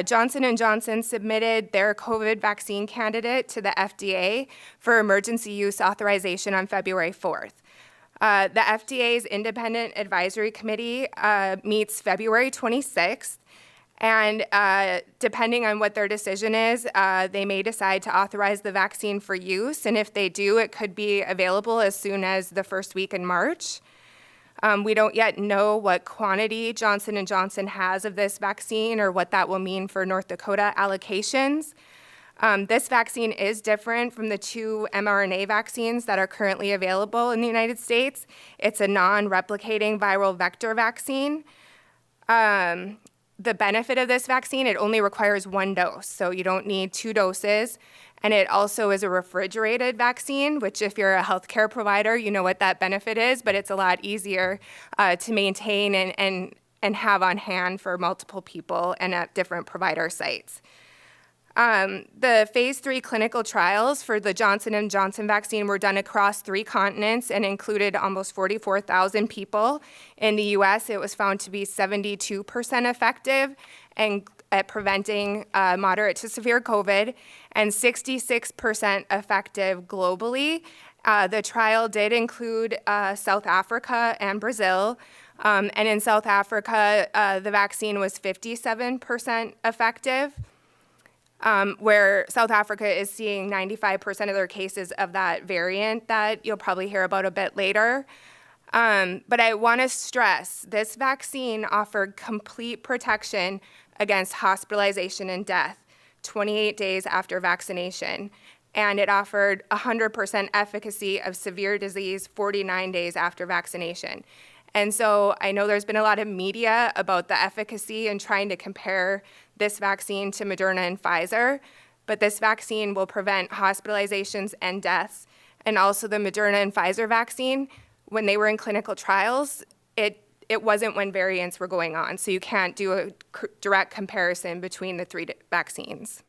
Johnson & Johnson submitted their COVID vaccine candidate to the FDA for emergency use authorization on February 4th. The FDA's Independent Advisory Committee meets February 26th, and depending on what their decision is, they may decide to authorize the vaccine for use, and if they do, it could be available as soon as the first week in March. We don't yet know what quantity Johnson & Johnson has of this vaccine or what that will mean for North Dakota allocations. This vaccine is different from the 2 mRNA vaccines that are currently available in the United States. It's a non-replicating viral vector vaccine. The benefit of this vaccine, it only requires 1 dose, so you don't need 2 doses. And it also is a refrigerated vaccine, which if you're a healthcare provider, you know what that benefit is, but it's a lot easier to maintain and have on hand for multiple people and at different provider sites. The phase 3 clinical trials for the Johnson & Johnson vaccine were done across 3 continents and included almost 44,000 people. In the US, it was found to be 72% effective and at preventing moderate to severe COVID, and 66% effective globally. The trial did include South Africa and Brazil, and in South Africa, the vaccine was 57% effective, where South Africa is seeing 95% of their cases of that variant that you'll probably hear about a bit later. But I want to stress, this vaccine offered complete protection against hospitalization and death 28 days after vaccination, and it offered 100% efficacy of severe disease 49 days after vaccination. And so I know there's been a lot of media about the efficacy and trying to compare this vaccine to Moderna and Pfizer, but this vaccine will prevent hospitalizations and deaths. And also the Moderna and Pfizer vaccine, when they were in clinical trials, it wasn't when variants were going on, so you can't do a direct comparison between the 3 vaccines.